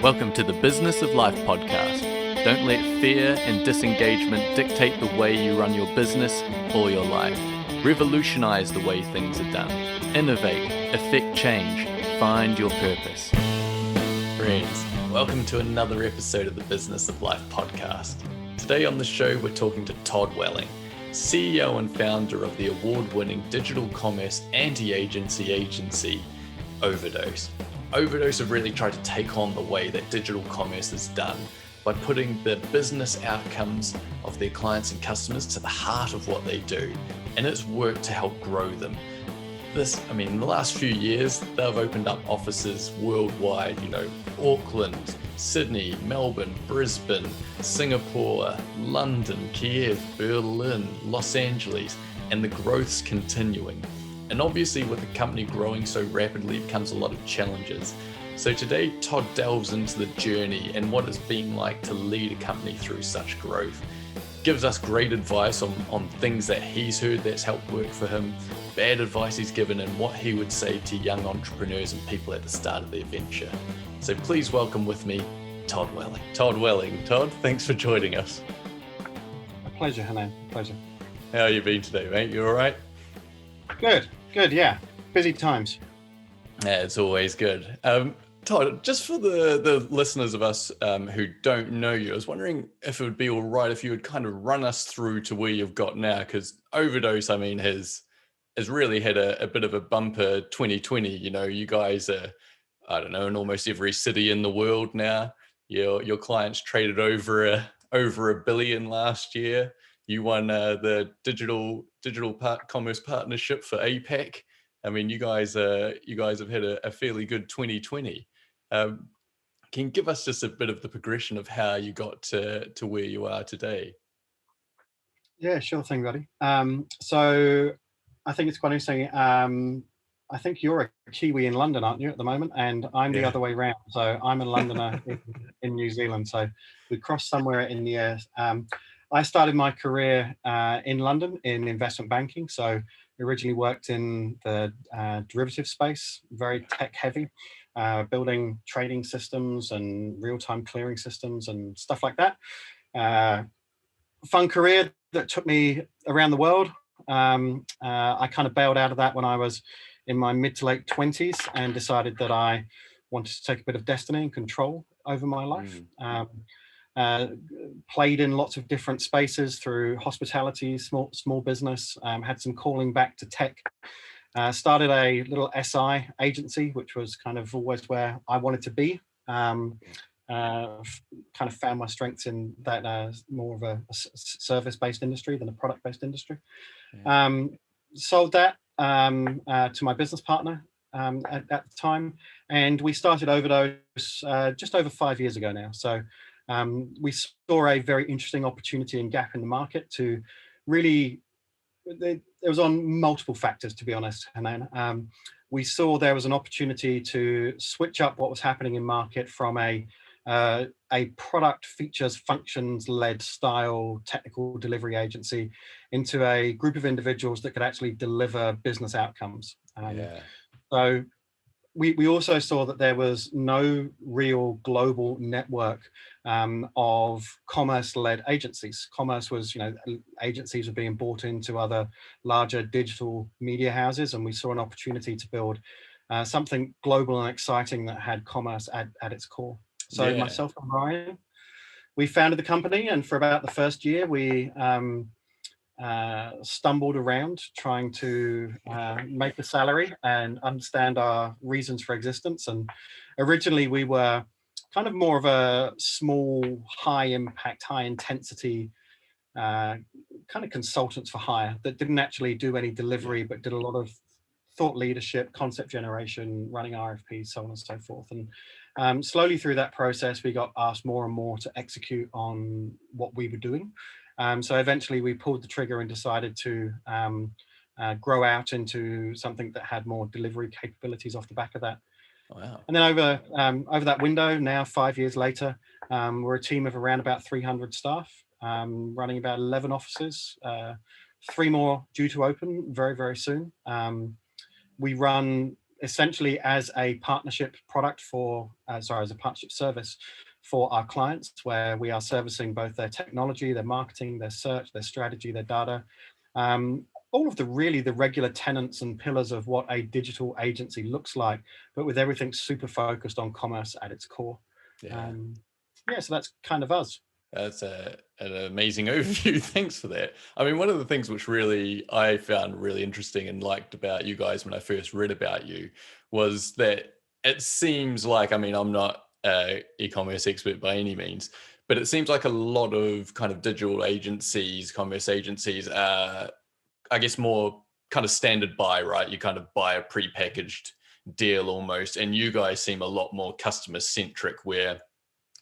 Welcome to the Business of Life podcast. Don't let fear and disengagement dictate the way you run your business or your life. Revolutionize the way things are done. Innovate, effect change, find your purpose. Friends, welcome to another episode of the Business of Life podcast. Today on the show, we're talking to Todd Welling, CEO and founder of the award-winning digital commerce agency, Overdose. Overdose have really tried to take on the way that digital commerce is done by putting the business outcomes of their clients and customers to the heart of what they do, and it's worked to help grow them. In the last few years, they've opened up offices worldwide, Auckland, Sydney, Melbourne, Brisbane, Singapore, London, Kiev, Berlin, Los Angeles, and the growth's continuing. And obviously with the company growing so rapidly, it comes a lot of challenges. So today, Todd delves into the journey and what it's been like to lead a company through such growth. Gives us great advice on things that he's heard that's helped work for him, bad advice he's given, and what he would say to young entrepreneurs and people at the start of their venture. So please welcome with me, Todd Welling. Todd, thanks for joining us. A pleasure, Hanan. Pleasure. How you been today, mate? You all right? Good, yeah. Busy times. Yeah, it's always good. Todd, just for the listeners of us who don't know you, I was wondering if it would be all right if you would kind of run us through to where you've got now, because Overdose, has really had a bit of a bumper 2020. You guys are, in almost every city in the world now. Your clients traded over a billion last year. You won the digital commerce partnership for APAC. You guys have had a fairly good 2020. Can you give us just a bit of the progression of how you got to where you are today? Yeah, sure thing, buddy. So I think it's quite interesting. I think you're a Kiwi in London, aren't you, at the moment? And I'm the other way around. So I'm a Londoner in New Zealand. So we crossed somewhere in the air. I started my career in London in investment banking. So originally worked in the derivative space, very tech heavy, building trading systems and real-time clearing systems and stuff like that. Fun career that took me around the world. I kind of bailed out of that when I was in my mid to late 20s and decided that I wanted to take a bit of destiny and control over my life. Played in lots of different spaces through hospitality, small business, had some calling back to tech. Started a little SI agency, which was kind of always where I wanted to be. Kind of found my strengths in that more of a service-based industry than a product-based industry. Sold that to my business partner at the time, and we started Overdose just over 5 years ago now. So we saw a very interesting opportunity and gap in the market to really, it was on multiple factors, to be honest. And then we saw there was an opportunity to switch up what was happening in market from a product features functions led style technical delivery agency into a group of individuals that could actually deliver business outcomes. So we also saw that there was no real global network of commerce-led agencies. Commerce was, agencies were being bought into other larger digital media houses, and we saw an opportunity to build something global and exciting that had commerce at its core. So myself and Ryan, we founded the company, and for about the first year, we stumbled around trying to make a salary and understand our reasons for existence. And originally we were kind of more of a small, high impact, high intensity kind of consultants for hire that didn't actually do any delivery, but did a lot of thought leadership, concept generation, running RFPs, so on and so forth. And slowly through that process, we got asked more and more to execute on what we were doing. So eventually we pulled the trigger and decided to grow out into something that had more delivery capabilities off the back of that. Wow. And then over that window, now 5 years later, we're a team of around about 300 staff, running about 11 offices, 3 more due to open very, very soon. We run essentially as a partnership product for, as a partnership service for our clients, where we are servicing both their technology, their marketing, their search, their strategy, their data, all of the regular tenets and pillars of what a digital agency looks like, but with everything super focused on commerce at its core. Yeah. So that's kind of us. That's an amazing overview. Thanks for that. I mean, one of the things which really I found really interesting and liked about you guys when I first read about you was that it seems like, I mean, I'm not an e-commerce expert by any means, but it seems like a lot of kind of digital agencies, commerce agencies are, I guess, more kind of standard buy, right? You kind of buy a prepackaged deal almost, and you guys seem a lot more customer centric, where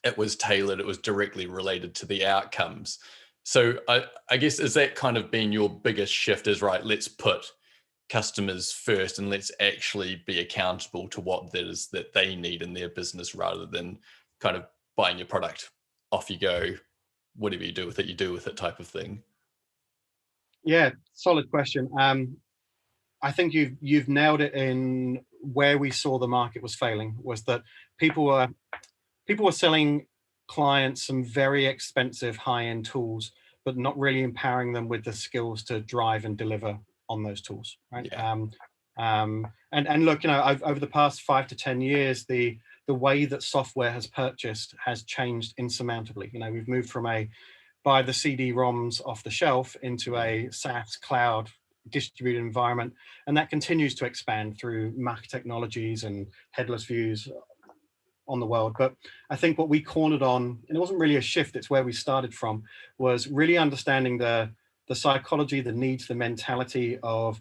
it was tailored, it was directly related to the outcomes. So I guess, is that kind of been your biggest shift, is right, let's put customers first and let's actually be accountable to what that is that they need in their business, rather than kind of buying your product, off you go, whatever you do with it, you do with it type of thing? Yeah, solid question. I think you've nailed it in where we saw the market was failing, was that people were selling clients some very expensive high-end tools, but not really empowering them with the skills to drive and deliver on those tools, right? Yeah. And look, over the past 5 to 10 years, the way that software has purchased has changed insurmountably. We've moved from a buy the CD-ROMs off the shelf into a SaaS cloud distributed environment, and that continues to expand through Mac technologies and headless views on the world. But I think what we cornered on, and it wasn't really a shift, it's where we started from, was really understanding the psychology, the needs, the mentality of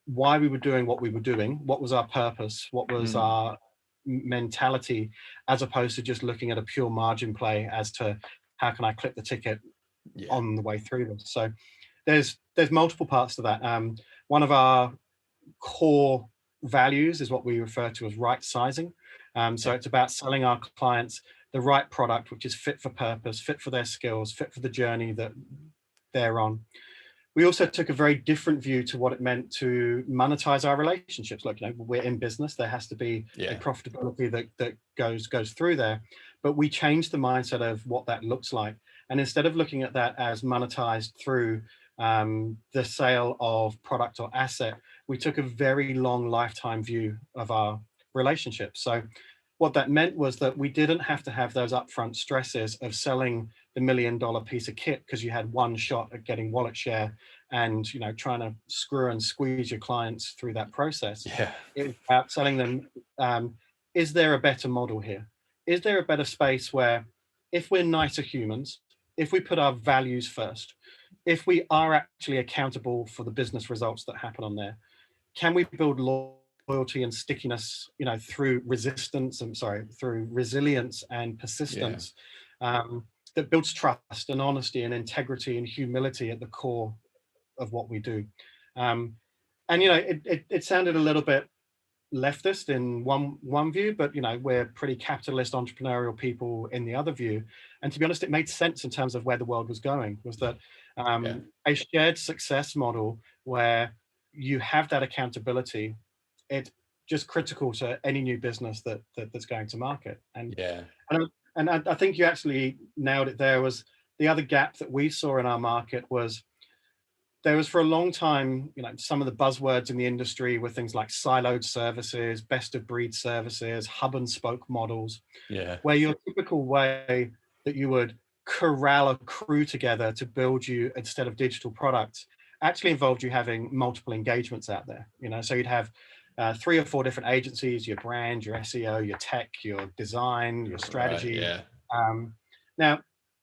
why we were doing what we were doing, what was our purpose, what was our mentality, as opposed to just looking at a pure margin play as to how can I clip the ticket on the way through them. So there's multiple parts to that. One of our core values is what we refer to as right sizing. So it's about selling our clients the right product, which is fit for purpose, fit for their skills, fit for the journey that they're on. We also took a very different view to what it meant to monetize our relationships. Look, we're in business. There has to be a profitability that goes through there. But we changed the mindset of what that looks like. And instead of looking at that as monetized through the sale of product or asset, we took a very long lifetime view of our relationship. So what that meant was that we didn't have to have those upfront stresses of selling the $1 million piece of kit because you had one shot at getting wallet share and trying to screw and squeeze your clients through that process. It's about selling them, is there a better model here? Is there a better space where, if we're nicer humans, if we put our values first, if we are actually accountable for the business results that happen on there, can we build loyalty and stickiness, through through resilience and persistence, that builds trust and honesty and integrity and humility at the core of what we do. It sounded a little bit leftist in one view, but we're pretty capitalist entrepreneurial people in the other view. And to be honest, it made sense in terms of where the world was going, was that a shared success model where you have that accountability, it's just critical to any new business that's going to market. And I think you actually nailed it there. Was the other gap that we saw in our market was there was, for a long time, some of the buzzwords in the industry were things like siloed services, best of breed services, hub and spoke models, where your typical way that you would corral a crew together to build you instead of digital products actually involved you having multiple engagements out there. So you'd have 3 or 4 different agencies: your brand, your SEO, your tech, your design, your strategy. Now,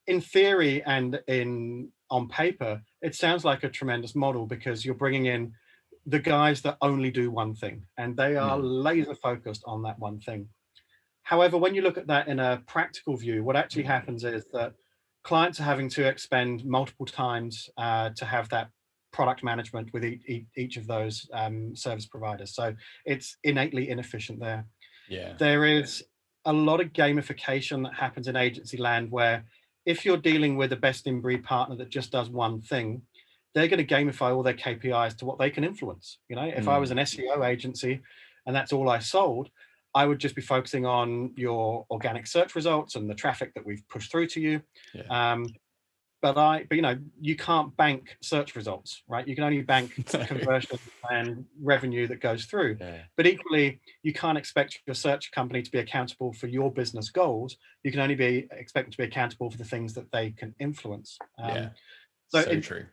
in theory and on paper, it sounds like a tremendous model, because you're bringing in the guys that only do one thing, and they are laser focused on that one thing. However, when you look at that in a practical view, what actually happens is that clients are having to expend multiple times to have that product management with each of those service providers. So it's innately inefficient there. There is a lot of gamification that happens in agency land, where if you're dealing with a best in breed partner that just does one thing, they're going to gamify all their KPIs to what they can influence. If I was an SEO agency and that's all I sold, I would just be focusing on your organic search results and the traffic that we've pushed through to you. Yeah. But you can't bank search results, right? You can only bank conversion and revenue that goes through. Yeah. But equally, you can't expect your search company to be accountable for your business goals. You can only be expected to be accountable for the things that they can influence. So true.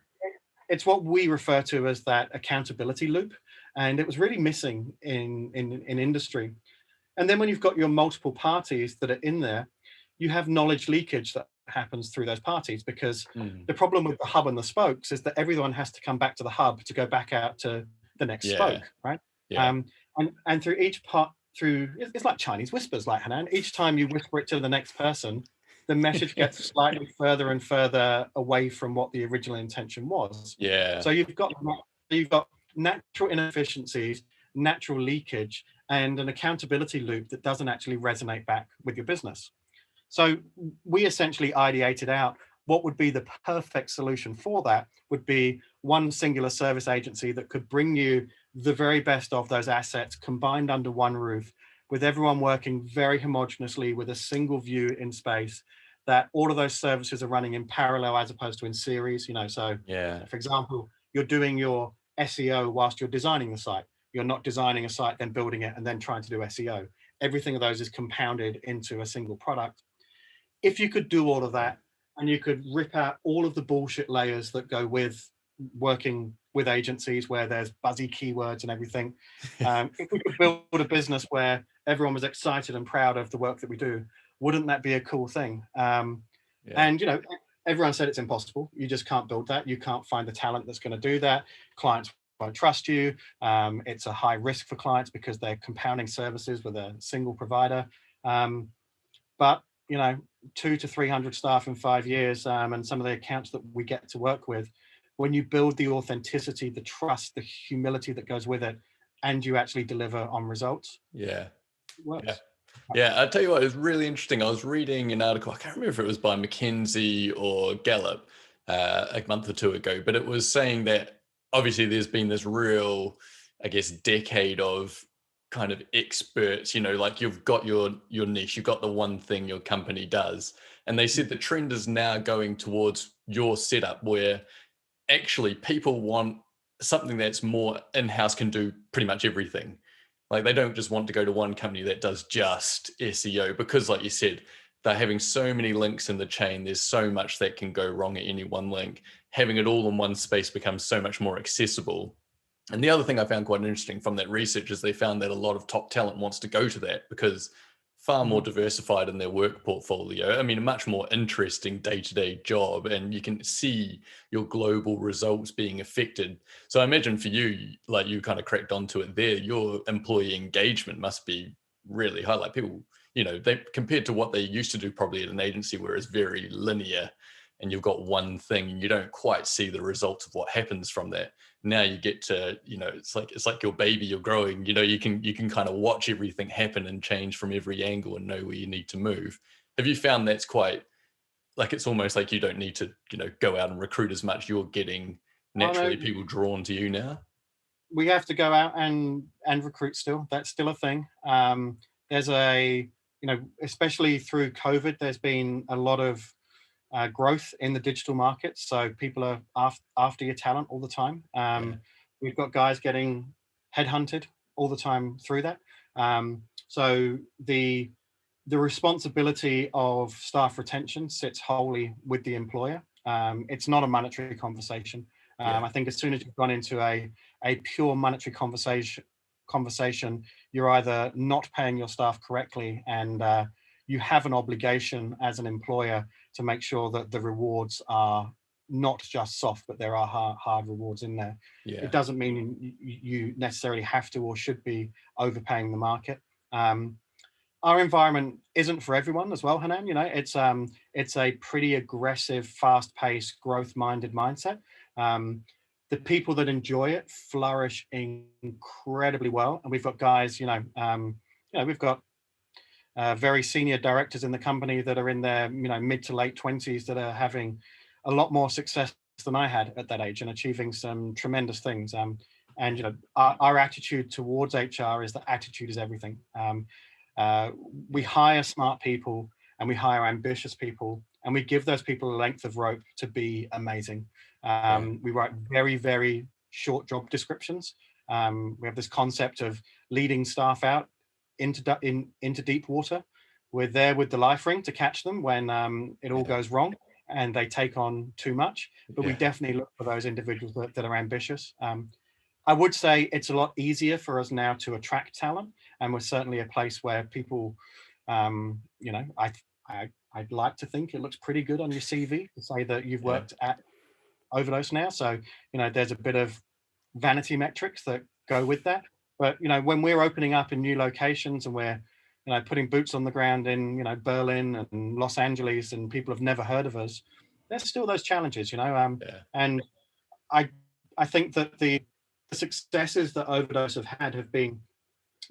It's what we refer to as that accountability loop, and it was really missing in industry. And then when you've got your multiple parties that are in there, you have knowledge leakage that happens through those parties, because the problem with the hub and the spokes is that everyone has to come back to the hub to go back out to the next spoke, right? And through each part, it's like Chinese whispers, like Hanan. Each time you whisper it to the next person, the message gets slightly further and further away from what the original intention was. So you've got natural inefficiencies, natural leakage, and an accountability loop that doesn't actually resonate back with your business. So we essentially ideated out what would be the perfect solution for that. Would be one singular service agency that could bring you the very best of those assets combined under one roof, with everyone working very homogeneously with a single view in space, that all of those services are running in parallel as opposed to in series. For example, you're doing your SEO whilst you're designing the site. You're not designing a site, then building it, and then trying to do SEO. Everything of those is compounded into a single product. If you could do all of that, and you could rip out all of the bullshit layers that go with working with agencies where there's buzzy keywords and everything, if we could build a business where everyone was excited and proud of the work that we do, wouldn't that be a cool thing? And everyone said it's impossible. You just can't build that. You can't find the talent that's going to do that. Clients won't trust you. It's a high risk for clients because they're compounding services with a single provider. But 200 to 300 staff in 5 years, and some of the accounts that we get to work with, when you build the authenticity, the trust, the humility that goes with it, and you actually deliver on results, it works. I'll tell you what, it was really interesting. I was reading an article, I can't remember if it was by McKinsey or Gallup a month or two ago, but it was saying that obviously there's been this real, I guess, decade of kind of experts, like you've got your niche, you've got the one thing your company does. And they said the trend is now going towards your setup where actually people want something that's more in-house, can do pretty much everything. Like they don't just want to go to one company that does just SEO, because like you said, they're having so many links in the chain. There's so much that can go wrong at any one link. Having it all in one space becomes so much more accessible. And the other thing I found quite interesting from that research is they found that a lot of top talent wants to go to that because far more diversified in their work portfolio. I mean, a much more interesting day-to-day job, and you can see your global results being affected. So I imagine for you, like you kind of cracked onto it there, your employee engagement must be really high. Like people, they compared to what they used to do probably at an agency where it's very linear and you've got one thing and you don't quite see the results of what happens from that. Now you get to, it's like your baby, you're growing, you can kind of watch everything happen and change from every angle and know where you need to move. Have you found that's quite, like, it's almost like you don't need to, go out and recruit as much, you're getting naturally people drawn to you now? We have to go out and recruit still. That's still a thing. There's especially through COVID, there's been a lot of growth in the digital market. So people are after your talent all the time. We've got guys getting headhunted all the time through that. So the responsibility of staff retention sits wholly with the employer. It's not a monetary conversation. I think as soon as you've gone into a pure monetary conversation, you're either not paying your staff correctly, and you have an obligation as an employer to make sure that the rewards are not just soft, but there are hard rewards in there. It doesn't mean you necessarily have to or should be overpaying the market. Our environment isn't for everyone as well, Hanan. It's a pretty aggressive, fast-paced, growth-minded mindset. The people that enjoy it flourish incredibly well, and we've got guys. We've got very senior directors in the company that are in their mid to late 20s that are having a lot more success than I had at that age and achieving some tremendous things. And our attitude towards HR is that attitude is everything. We hire smart people and we hire ambitious people, and we give those people a length of rope to be amazing. We write very, very short job descriptions. We have this concept of leading staff out into deep water. We're there with the life ring to catch them when it all goes wrong and they take on too much. But we definitely look for those individuals that are ambitious. I would say it's a lot easier for us now to attract talent, and we're certainly a place where people, I'd like to think it looks pretty good on your CV to say that you've worked at Overdose now. So, there's a bit of vanity metrics that go with that. But, when we're opening up in new locations and we're, putting boots on the ground in, Berlin and Los Angeles, and people have never heard of us, there's still those challenges, and I think that the successes that Overdose have had have been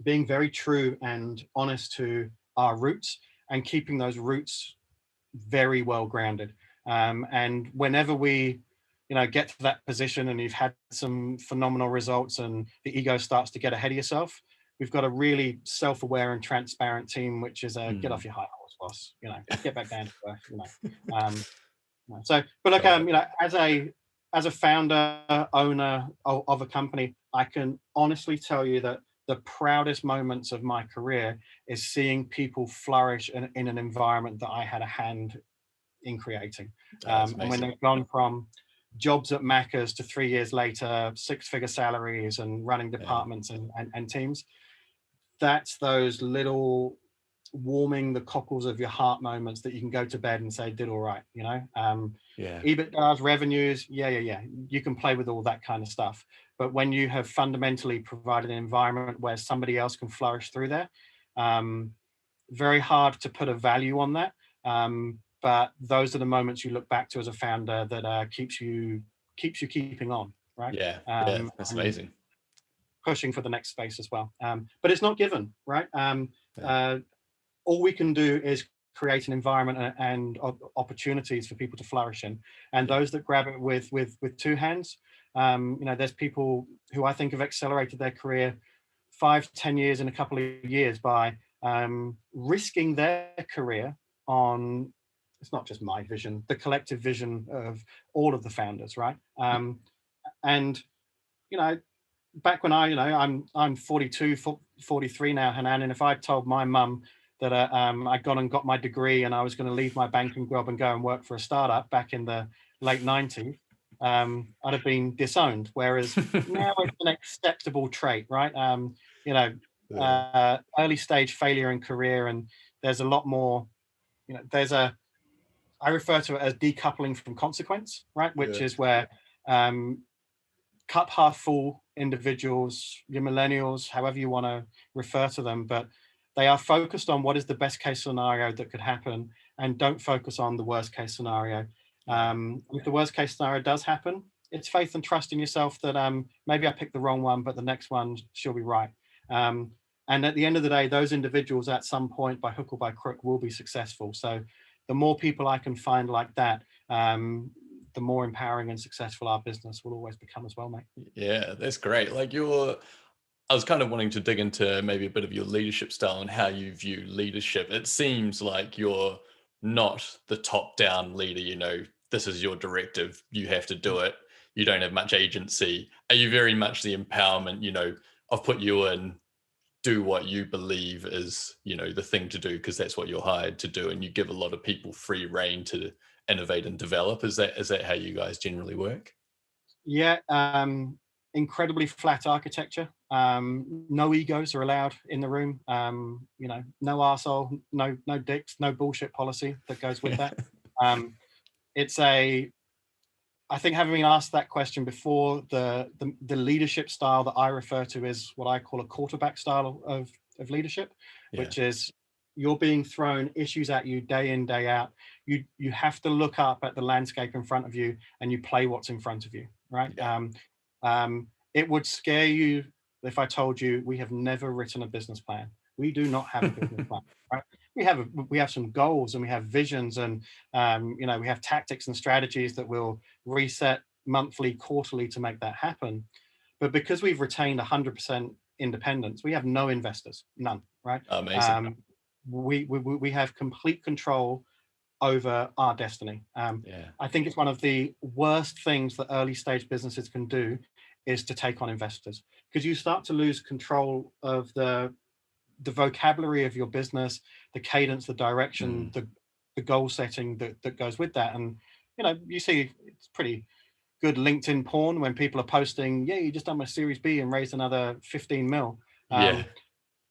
being very true and honest to our roots and keeping those roots very well grounded. And whenever we, get to that position and you've had some phenomenal results and the ego starts to get ahead of yourself, we've got a really self-aware and transparent team, which is get off your high horse, boss. Get back down to earth. So, but look, as a founder, owner of a company, I can honestly tell you that the proudest moments of my career is seeing people flourish in an environment that I had a hand in creating. And when they've gone from jobs at Macca's to 3 years later, 6-figure salaries and running departments and teams, that's those little warming the cockles of your heart moments that you can go to bed and say, did all right, EBITDA's, revenues, you can play with all that kind of stuff. But when you have fundamentally provided an environment where somebody else can flourish through there, very hard to put a value on that. But those are the moments you look back to as a founder that keeps you keeping on, right? That's amazing. Pushing for the next space as well. But it's not given, right? All we can do is create an environment and opportunities for people to flourish in. And those that grab it with two hands, there's people who I think have accelerated their career 5-10 years in a couple of years by risking their career on, it's not just my vision, the collective vision of all of the founders, right? And back when I'm 42, 43 now, Hanan, and if I told my mum that I'd gone and got my degree and I was going to leave my banking job and go and work for a startup back in the late 90s, I'd have been disowned. Whereas now it's an acceptable trait, right? Early stage failure in career, and there's a lot more, I refer to it as decoupling from consequence, right? Which is where cup half full individuals, your millennials, however you want to refer to them, but they are focused on what is the best case scenario that could happen and don't focus on the worst case scenario. If the worst case scenario does happen, it's faith and trust in yourself that maybe I picked the wrong one, but the next one she'll be right. And at the end of the day, those individuals at some point, by hook or by crook, will be successful. So the more people I can find like that, the more empowering and successful our business will always become as well, mate. Yeah, that's great. I was kind of wanting to dig into maybe a bit of your leadership style and how you view leadership. It seems like you're not the top-down leader, this is your directive, you have to do it. You don't have much agency. Are you very much the empowerment, I've put you in, do what you believe is, the thing to do because that's what you're hired to do, and you give a lot of people free rein to innovate and develop? Is that how you guys generally work? Yeah, incredibly flat architecture. No egos are allowed in the room. No arsehole, no dicks, no bullshit policy that goes with that. I think, having been asked that question before, the leadership style that I refer to is what I call a quarterback style of leadership, which is you're being thrown issues at you day in, day out. You have to look up at the landscape in front of you and you play what's in front of you, right? It would scare you if I told you we have never written a business plan. We do not have a business plan, right? we have some goals, and we have visions, and we have tactics and strategies that will reset monthly, quarterly to make that happen. But because we've retained 100% independence, we have no investors, none, right? Amazing. We have complete control over our destiny. I think it's one of the worst things that early stage businesses can do is to take on investors, because you start to lose control of the vocabulary of your business, the cadence, the direction, the goal setting that goes with that. And you see it's pretty good LinkedIn porn when people are posting, yeah, you just done my Series B and raised another 15 mil.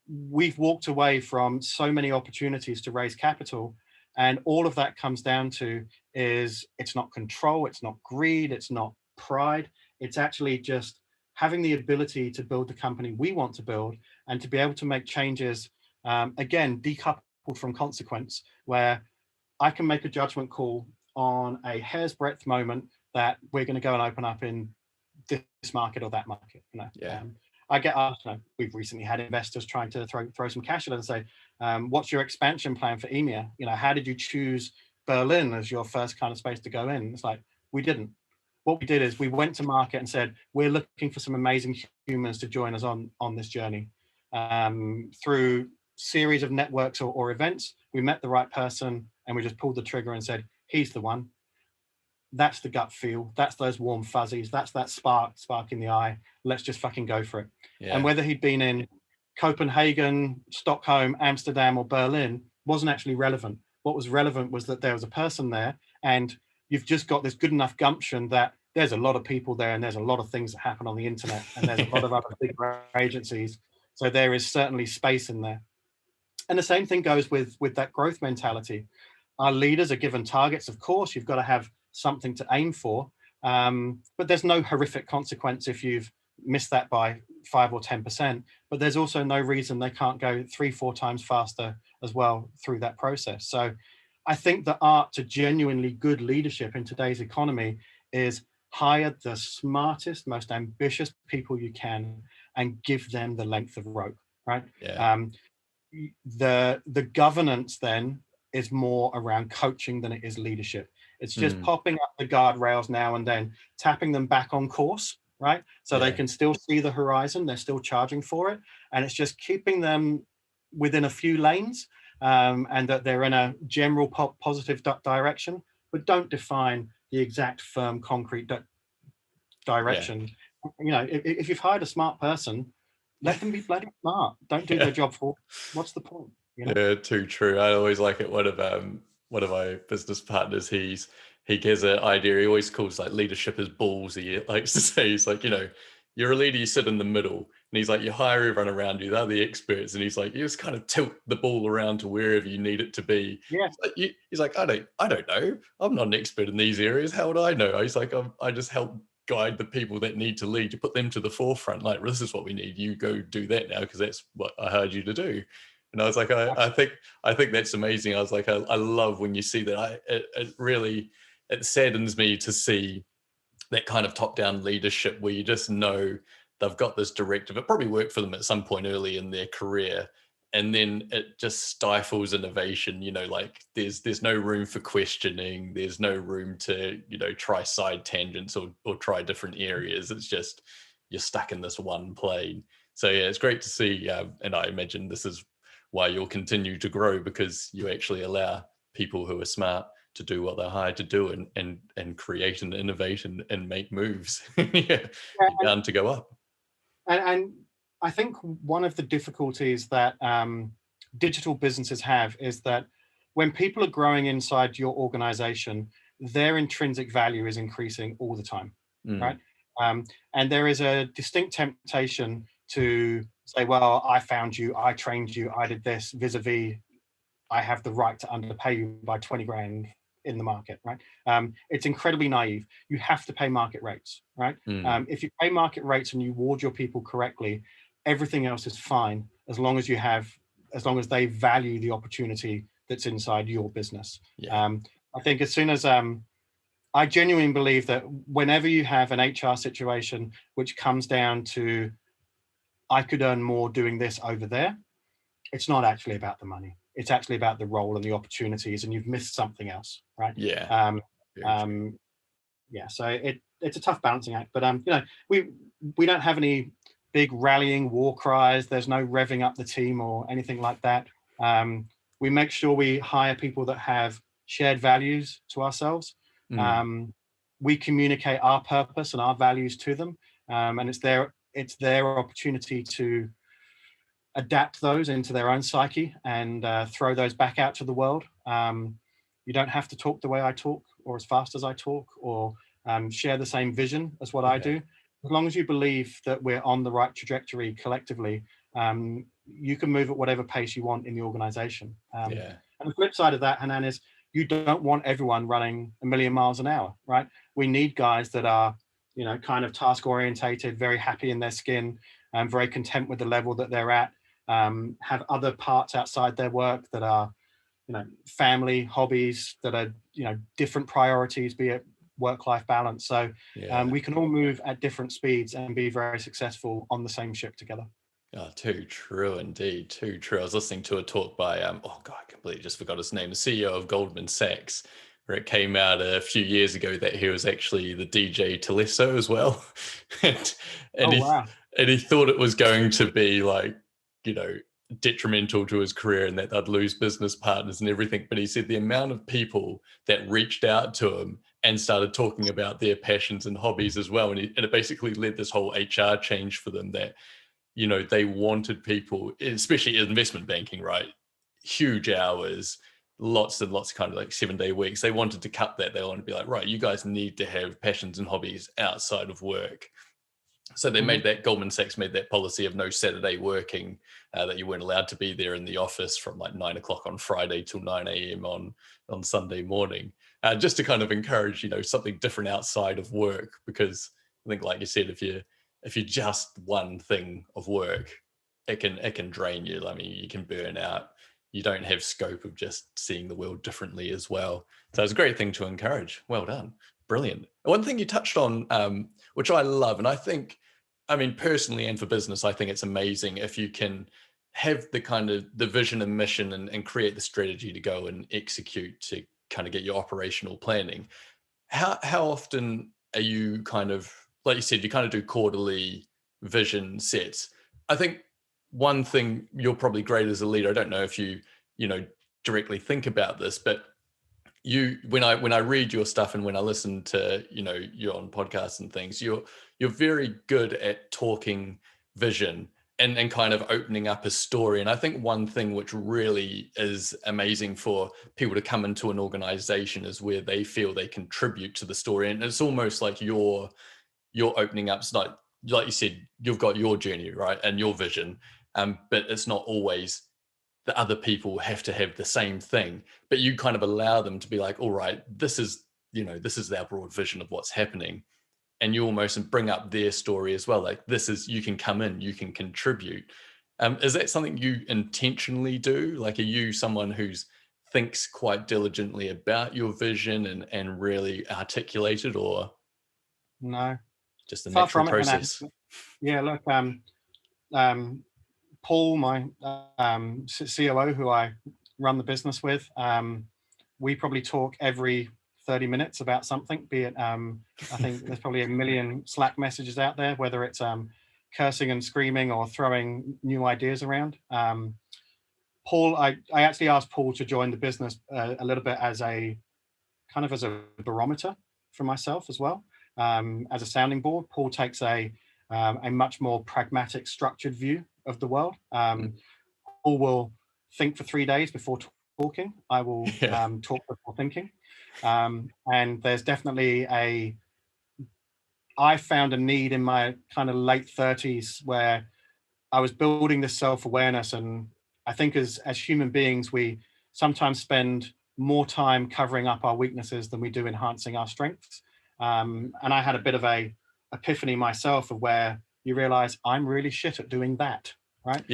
We've walked away from so many opportunities to raise capital, and all of that comes down to is it's not control, it's not greed, it's not pride. It's actually just having the ability to build the company we want to build, and to be able to make changes, again, decoupled from consequence, where I can make a judgment call on a hair's breadth moment that we're going to go and open up in this market or that market. I get asked, we've recently had investors trying to throw some cash at us and say, what's your expansion plan for EMEA? How did you choose Berlin as your first kind of space to go in? It's like, we didn't. What we did is we went to market and said, we're looking for some amazing humans to join us on this journey. Through series of networks or events, we met the right person, and we just pulled the trigger and said, he's the one. That's the gut feel. That's those warm fuzzies. That's that spark in the eye. Let's just fucking go for it. And whether he'd been in Copenhagen, Stockholm, Amsterdam, or Berlin wasn't actually relevant. What was relevant was that there was a person there, and you've just got this good enough gumption that there's a lot of people there, and there's a lot of things that happen on the internet, and there's a lot of other big agencies. So there is certainly space in there. And the same thing goes with that growth mentality. Our leaders are given targets, of course. You've got to have something to aim for, but there's no horrific consequence if you've missed that by 5 or 10%. But there's also no reason they can't go 3-4 times faster as well through that process. So I think the art to genuinely good leadership in today's economy is hire the smartest, most ambitious people you can and give them the length of rope, right? The governance then is more around coaching than it is leadership. It's just popping up the guardrails now and then, tapping them back on course, right? So they can still see the horizon, they're still charging for it. And it's just keeping them within a few lanes, and that they're in a general positive direction, but don't define the exact firm concrete direction. If you've hired a smart person, let them be bloody smart. Don't do their job for. What's the point? Yeah, too true. I always like it. One of my business partners, he gives an idea. He always calls like leadership as ballsy. He likes to say, he's like, you're a leader, you sit in the middle, and he's like, you hire everyone around you, they're the experts, and he's like, you just kind of tilt the ball around to wherever you need it to be. He's like, I don't know, I'm not an expert in these areas, how would I know? He's like, I just help guide the people that need to lead, you put them to the forefront, like, this is what we need, you go do that now because that's what I hired you to do. And I was like, I think that's amazing. I was like, I love when you see that. It saddens me to see that kind of top-down leadership where you just know they've got this directive. It probably worked for them at some point early in their career, and then it just stifles innovation. Like there's no room for questioning. There's no room to try side tangents or try different areas. It's just you're stuck in this one plane. So yeah, it's great to see, and I imagine this is why you'll continue to grow, because you actually allow people who are smart to do what they're hired to do and create and innovate and make moves. You're bound to go up. And I think one of the difficulties that digital businesses have is that when people are growing inside your organization, their intrinsic value is increasing all the time, right? And there is a distinct temptation to say, well, I found you, I trained you, I did this, vis-a-vis, I have the right to underpay you by 20 grand in the market, right? It's incredibly naive. You have to pay market rates, right? If you pay market rates and you reward your people correctly, everything else is fine, as long as they value the opportunity that's inside your business. I think as soon as I genuinely believe that whenever you have an HR situation which comes down to, I could earn more doing this over there, it's not actually about the money. it's actually about the role and the opportunities, and you've missed something else, right? Yeah. Um, Very true. yeah, so it's a tough balancing act, but we don't have any big rallying war cries. There's no revving up the team or anything like that. We make sure we hire people that have shared values to ourselves. We communicate our purpose and our values to them, and it's their opportunity to adapt those into their own psyche and throw those back out to the world. You don't have to talk the way I talk or as fast as I talk, or share the same vision as what I do. As long as you believe that we're on the right trajectory collectively, you can move at whatever pace you want in the organization. And the flip side of that, Hanan, is you don't want everyone running a million miles an hour, right? We need guys that are, kind of task orientated, very happy in their skin, and very content with the level that they're at. Have other parts outside their work that are, family, hobbies, that are, different priorities, be it work-life balance. So we can all move at different speeds and be very successful on the same ship together. Oh, too true indeed. Too true. I was listening to a talk by I completely just forgot his name, the CEO of Goldman Sachs, where it came out a few years ago that he was actually the DJ Teleso as well. and Wow. he thought it was going to be like, detrimental to his career and that they'd lose business partners and everything. But he said the amount of people that reached out to him and started talking about their passions and hobbies as well. And it basically led this whole HR change for them that, they wanted people, especially investment banking, right? Huge hours, lots and lots of kind of like 7-day weeks. They wanted to cut that. They wanted to be like, right, you guys need to have passions and hobbies outside of work. So they made that, Goldman Sachs made that policy of no Saturday working, that you weren't allowed to be there in the office from like 9 o'clock on Friday till 9 a.m. on Sunday morning, just to kind of encourage, something different outside of work. Because I think, like you said, if you're just one thing of work, it can drain you. I mean, you can burn out. You don't have scope of just seeing the world differently as well. So it's a great thing to encourage. Well done. Brilliant. One thing you touched on, which I love, and I think, personally and for business, I think it's amazing if you can have the kind of the vision and mission and create the strategy to go and execute to kind of get your operational planning. How often are you kind of, like you said, you kind of do quarterly vision sets? I think one thing, you're probably great as a leader. I don't know if you directly think about this, but when I read your stuff and when I listen to you on podcasts and things, you're very good at talking vision and kind of opening up a story. And I think one thing which really is amazing for people to come into an organization is where they feel they contribute to the story. And it's almost like you're opening up. It's like you said, you've got your journey, right, and your vision, but it's not always that other people have to have the same thing, but you kind of allow them to be like, all right, this is our broad vision of what's happening. And you almost bring up their story as well. Like, this is, you can come in, you can contribute. Is that something you intentionally do? Like, are you someone who's thinks quite diligently about your vision and really articulate it, or No, just a far natural from it. process? Yeah, look, Paul, my COO, who I run the business with, we probably talk every 30 minutes about something, be it, I think there's probably a million Slack messages out there, whether it's cursing and screaming or throwing new ideas around. Paul, I actually asked Paul to join the business a little bit as a barometer for myself as well, as a sounding board. Paul takes a much more pragmatic, structured view of the world. Paul will think for 3 days before talking. I will talk before thinking. And there's definitely I found a need in my kind of late 30s where I was building this self-awareness. And I think as human beings, we sometimes spend more time covering up our weaknesses than we do enhancing our strengths. And I had a bit of a epiphany myself of where you realize I'm really shit at doing that, right?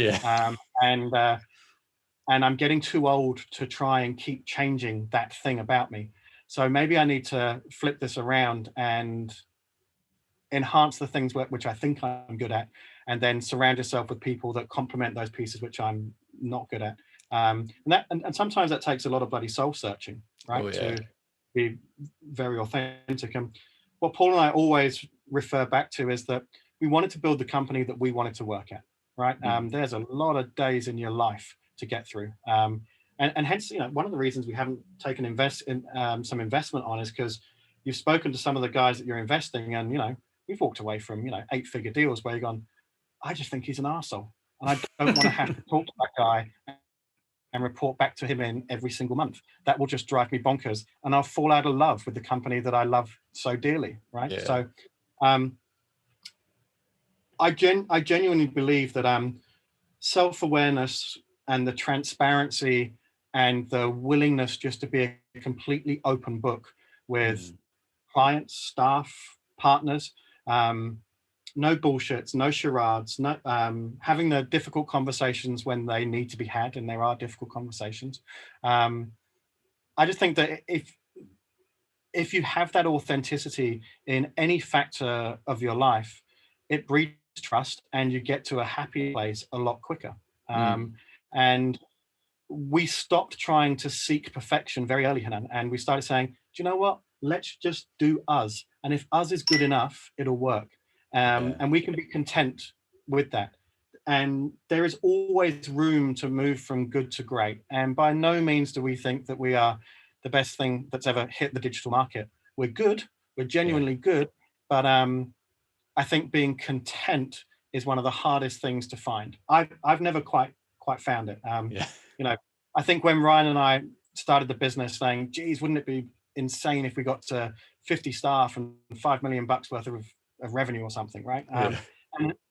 And I'm getting too old to try and keep changing that thing about me. So maybe I need to flip this around and enhance the things which I think I'm good at, and then surround yourself with people that complement those pieces which I'm not good at. And sometimes that takes a lot of bloody soul searching, right? Oh yeah. To be very authentic. And what Paul and I always refer back to is that we wanted to build the company that we wanted to work at, right? There's a lot of days in your life to get through. And hence, one of the reasons we haven't taken some investment on is because you've spoken to some of the guys that you're investing, and we've walked away from 8-figure deals where you're gone, I just think he's an arsehole, and I don't want to have to talk to that guy and report back to him in every single month. That will just drive me bonkers, and I'll fall out of love with the company that I love so dearly, right? Yeah. So I genuinely believe that self-awareness and the transparency and the willingness just to be a completely open book with clients, staff, partners, no bullshits, no charades, no having the difficult conversations when they need to be had, and there are difficult conversations. I just think that if you have that authenticity in any factor of your life, it breeds trust, and you get to a happy place a lot quicker. And we stopped trying to seek perfection very early, Hanan, and we started saying, do you know what? Let's just do us. And if us is good enough, it'll work. And we can be content with that. And there is always room to move from good to great. And by no means do we think that we are the best thing that's ever hit the digital market. We're good. We're genuinely good. But I think being content is one of the hardest things to find. I've never quite found it. I think when Ryan and I started the business saying, geez, wouldn't it be insane if we got to 50 staff and $5 million worth of revenue or something, right?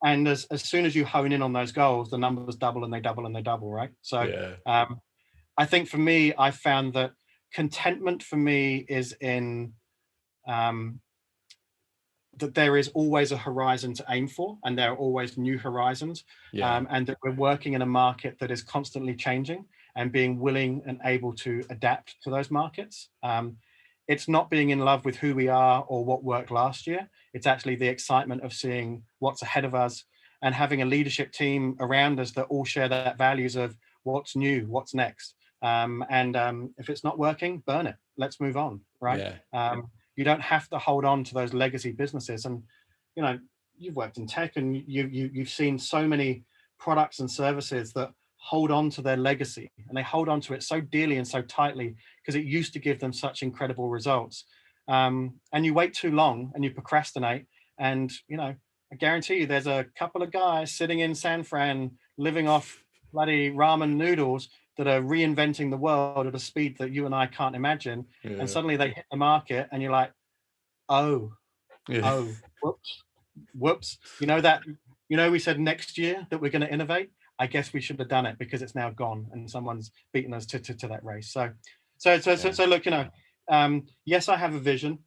And as soon as you hone in on those goals, the numbers double and they double and they double, right? So I think for me, I found that contentment for me is in that there is always a horizon to aim for, and there are always new horizons, and that we're working in a market that is constantly changing, and being willing and able to adapt to those markets. It's not being in love with who we are or what worked last year. It's actually the excitement of seeing what's ahead of us and having a leadership team around us that all share that values of what's new, what's next. If it's not working, burn it. Let's move on, right? You don't have to hold on to those legacy businesses. And, you've worked in tech, and you've seen so many products and services that hold on to their legacy, and they hold on to it so dearly and so tightly because it used to give them such incredible results. And you wait too long and you procrastinate, and, I guarantee you there's a couple of guys sitting in San Fran living off bloody ramen noodles that are reinventing the world at a speed that you and I can't imagine. And suddenly they hit the market and you're like, whoops. We said next year that we're going to innovate. I guess we should have done it because it's now gone and someone's beaten us to that race. So look, yes, I have a vision.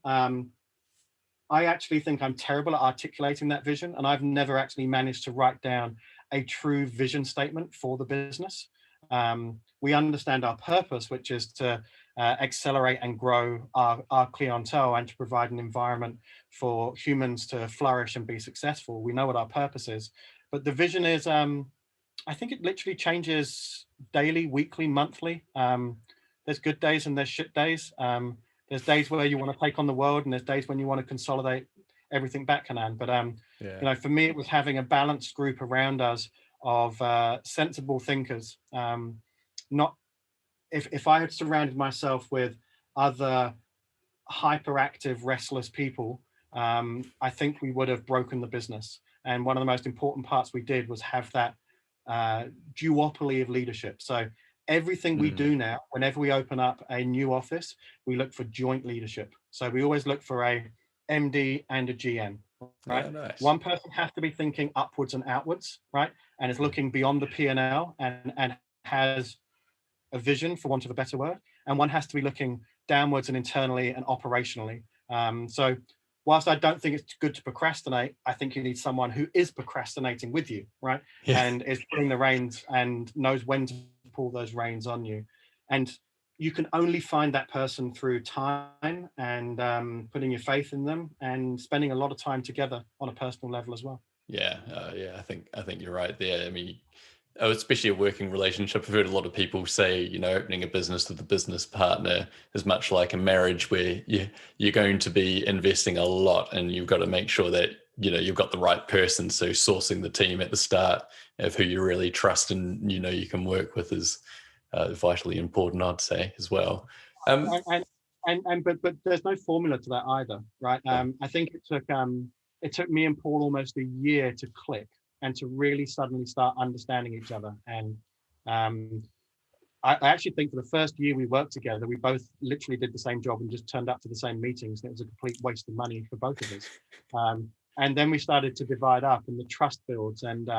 I actually think I'm terrible at articulating that vision, and I've never actually managed to write down a true vision statement for the business. We understand our purpose, which is to accelerate and grow our clientele and to provide an environment for humans to flourish and be successful. We know what our purpose is, but the vision is, I think it literally changes daily, weekly, monthly. There's good days and there's shit days. There's days where you want to take on the world, and there's days when you want to consolidate everything back, Hanan. But for me, it was having a balanced group around us of sensible thinkers. Not if I had surrounded myself with other hyperactive, restless people, I think we would have broken the business. And one of the most important parts we did was have that duopoly of leadership. So everything we do now, whenever we open up a new office, we look for joint leadership. So we always look for a MD and a GM, right? Nice. One person has to be thinking upwards and outwards, right? And is looking beyond the P&L and has a vision, for want of a better word. And one has to be looking downwards and internally and operationally. So whilst I don't think it's good to procrastinate, I think you need someone who is procrastinating with you, right? And is pulling the reins and knows when to pull those reins on you. And you can only find that person through time and putting your faith in them and spending a lot of time together on a personal level as well. I think you're right there. I mean, especially a working relationship. I've heard a lot of people say, you know, opening a business with a business partner is much like a marriage where you're going to be investing a lot, and you've got to make sure that, you know, you've got the right person. So sourcing the team at the start of who you really trust and, you know, you can work with is vitally important, I'd say, as well. But there's no formula to that either, right? I think it took me and Paul almost a year to click and to really suddenly start understanding each other. And I actually think for the first year we worked together, we both literally did the same job and just turned up to the same meetings, and it was a complete waste of money for both of us. And then we started to divide up, and the trust builds. And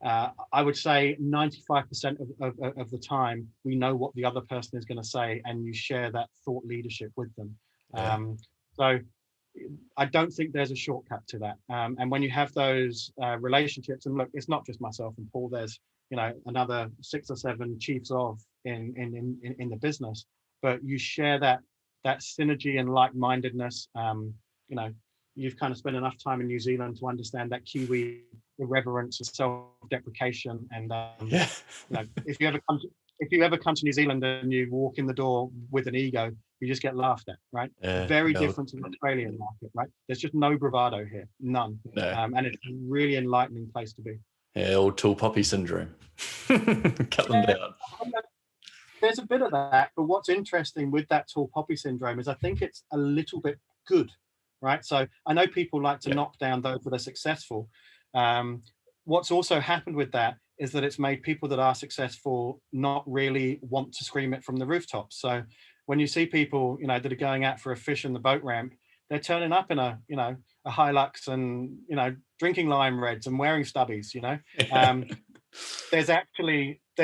I would say 95% of the time, we know what the other person is going to say, and you share that thought leadership with them. Yeah. So I don't think there's a shortcut to that. And when you have those relationships, and look, it's not just myself and Paul, there's, you know, another 6 or 7 chiefs of in the business, but you share that synergy and like-mindedness. You know, you've kind of spent enough time in New Zealand to understand that Kiwi irreverence and self-deprecation. And you know, if you ever come to New Zealand and you walk in the door with an ego, you just get laughed at, right? Very different to the Australian market, right? There's just no bravado here, none. No. And it's a really enlightening place to be. Yeah, old tall poppy syndrome. Cut them down. There's a bit of that, but what's interesting with that tall poppy syndrome is I think it's a little bit good, right? So I know people like to knock down those that are successful. What's also happened with that is that it's made people that are successful not really want to scream it from the rooftops. So when you see people, you know, that are going out for a fish in the boat ramp, they're turning up in a Hilux and, you know, drinking lime reds and wearing stubbies, you know. There's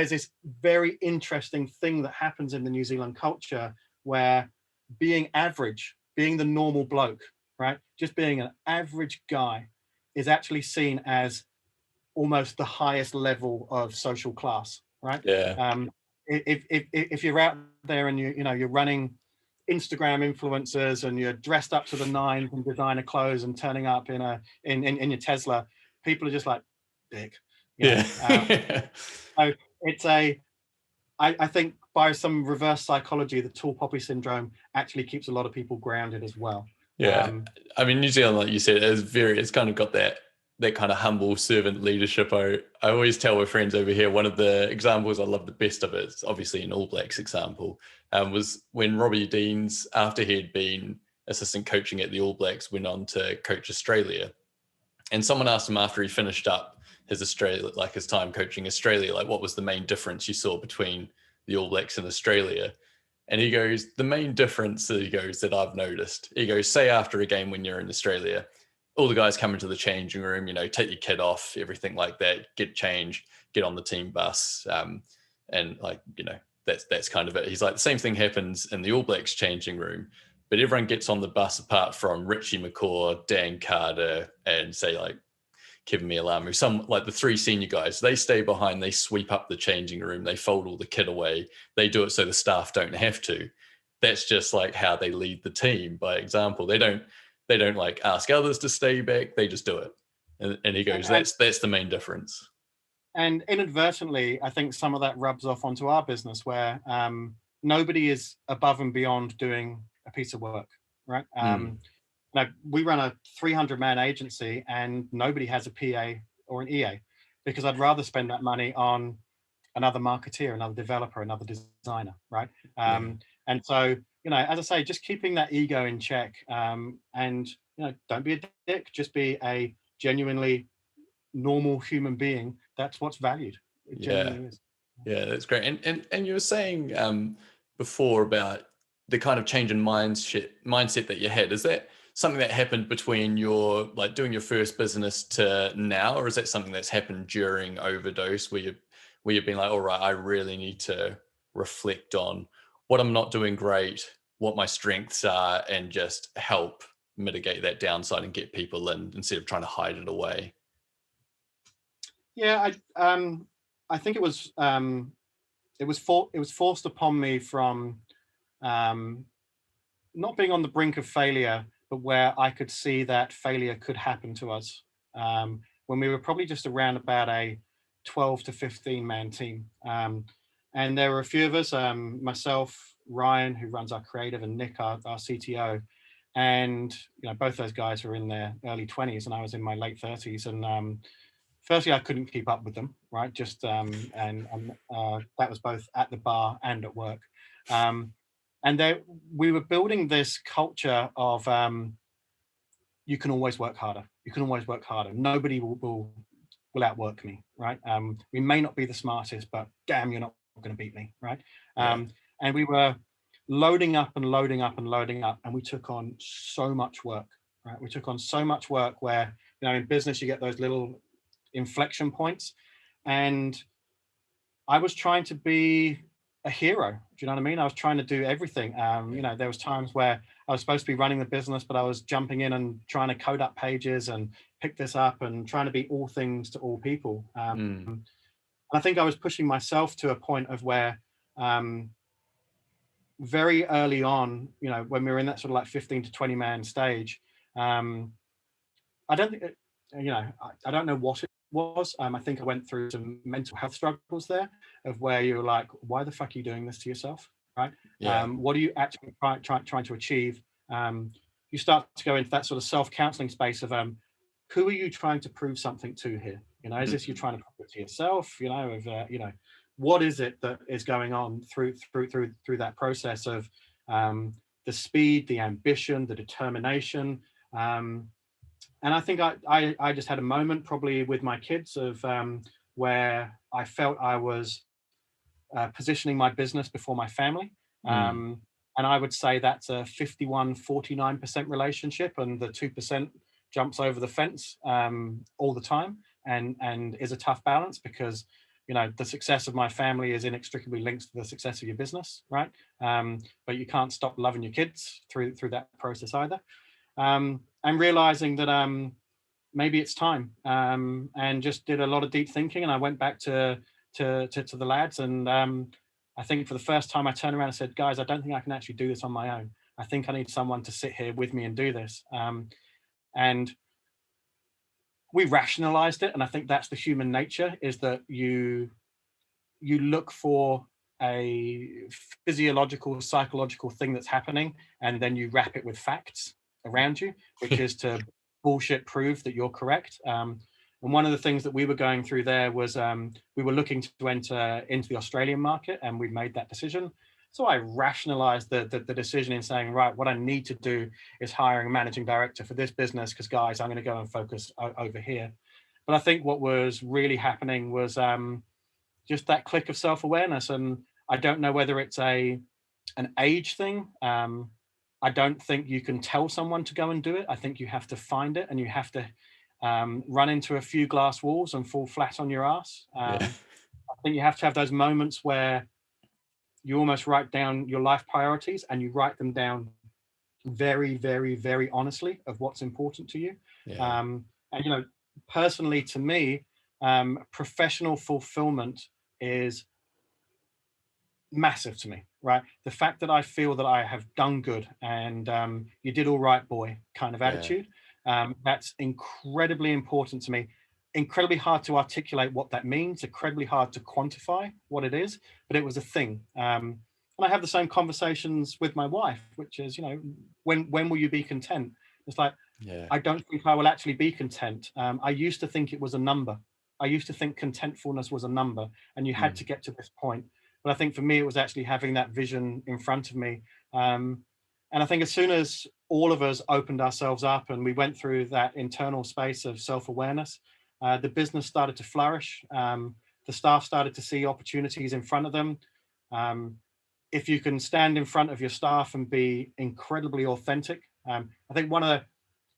this very interesting thing that happens in the New Zealand culture where being average, being the normal bloke, right, just being an average guy is actually seen as almost the highest level of social class, right? Yeah. If you're out there and you're running Instagram influencers and you're dressed up to the nines in designer clothes and turning up in your Tesla, people are just like, big. So it's I think by some reverse psychology, the tall poppy syndrome actually keeps a lot of people grounded as well. Yeah. I mean, New Zealand, like you said, it's kind of got that kind of humble servant leadership. I always tell my friends over here, one of the examples I love the best of it, it's obviously an All Blacks example, was when Robbie Deans, after he'd been assistant coaching at the All Blacks, went on to coach Australia. And someone asked him after he finished up his time coaching Australia, like, what was the main difference you saw between the All Blacks and Australia? And he goes, the main difference, that I've noticed, he goes, say after a game when you're in Australia, all the guys come into the changing room, you know, take your kit off, everything like that, get changed, get on the team bus. And like, you know, that's kind of it. He's like, the same thing happens in the All Blacks changing room, but everyone gets on the bus apart from Richie McCaw, Dan Carter, and say like Kevin Mialamu, some like the 3 senior guys. They stay behind, they sweep up the changing room, they fold all the kit away, they do it so the staff don't have to. That's just like how they lead the team by example. They don't like ask others to stay back, they just do it. And he goes, that's the main difference. And inadvertently, I think some of that rubs off onto our business where nobody is above and beyond doing a piece of work, right? Now, we run a 300-man agency and nobody has a PA or an EA because I'd rather spend that money on another marketeer, another developer, another designer, right? And so, you know, as I say, just keeping that ego in check, and, you know, don't be a dick, just be a genuinely normal human being. That's what's valued. It genuinely is. Yeah, that's great. And you were saying before about the kind of change in mindset that you had. Is that something that happened between your, like, doing your first business to now, or is that something that's happened during Overdose where you've been like, all right, I really need to reflect on what I'm not doing great, what my strengths are, and just help mitigate that downside and get people in instead of trying to hide it away? Yeah, I think it was forced upon me from not being on the brink of failure, but where I could see that failure could happen to us. When we were probably just around about a 12 to 15 man team. And there were a few of us, myself, Ryan, who runs our creative, and Nick, our CTO. And both those guys were in their early 20s, and I was in my late 30s. And firstly, I couldn't keep up with them, right? Just and that was both at the bar and at work. And we were building this culture of you can always work harder. You can always work harder. Nobody will outwork me, right? We may not be the smartest, but damn, you're not going to beat me, right? And we were loading up and loading up and loading up, and we took on so much work, right? We took on so much work where, in business, you get those little inflection points. And I was trying to be a hero. Do you know what I mean? I was trying to do everything. There was times where I was supposed to be running the business, but I was jumping in and trying to code up pages and pick this up and trying to be all things to all people. And I think I was pushing myself to a point of where very early on, when we were in that sort of like 15 to 20 man stage, I don't think, I don't know what it was. I think I went through some mental health struggles there, of where you're like, why the fuck are you doing this to yourself, right? What are you actually trying to achieve? You start to go into that sort of self-counseling space of who are you trying to prove something to here? Is this you trying to prove it to yourself? What is it that is going on through that process of the speed, the ambition, the determination? And I think I just had a moment probably with my kids of where I felt I was positioning my business before my family. And I would say that's a 51-49% relationship, and the 2% jumps over the fence all the time, and is a tough balance, because the success of my family is inextricably linked to the success of your business, right? But you can't stop loving your kids through that process either. And realizing that maybe it's time, and just did a lot of deep thinking. And I went back to the lads, and I think for the first time I turned around and said, guys, I don't think I can actually do this on my own. I think I need someone to sit here with me and do this. And we rationalized it. And I think that's the human nature, is that you look for a physiological, psychological thing that's happening, and then you wrap it with facts around you, which is to bullshit prove that you're correct. And one of the things that we were going through there was we were looking to enter into the Australian market, and we made that decision. So I rationalized the decision in saying, right, what I need to do is hiring a managing director for this business, because guys, I'm going to go and focus over here. But I think what was really happening was just that click of self-awareness. And I don't know whether it's an age thing. I don't think you can tell someone to go and do it. I think you have to find it, and you have to run into a few glass walls and fall flat on your ass. I think you have to have those moments where you almost write down your life priorities, and you write them down very, very, very honestly of what's important to you. And, personally to me, professional fulfillment is massive to me, right? The fact that I feel that I have done good, and you did all right, boy, kind of attitude. That's incredibly important to me. Incredibly hard to articulate what that means, incredibly hard to quantify what it is, but it was a thing. And I have the same conversations with my wife, which is, when will you be content? It's like, I don't think I will actually be content. I used to think it was a number. I used to think contentfulness was a number, and you had to get to this point. But I think for me, it was actually having that vision in front of me. And I think as soon as all of us opened ourselves up and we went through that internal space of self-awareness, the business started to flourish. The staff started to see opportunities in front of them. If you can stand in front of your staff and be incredibly authentic, I think one of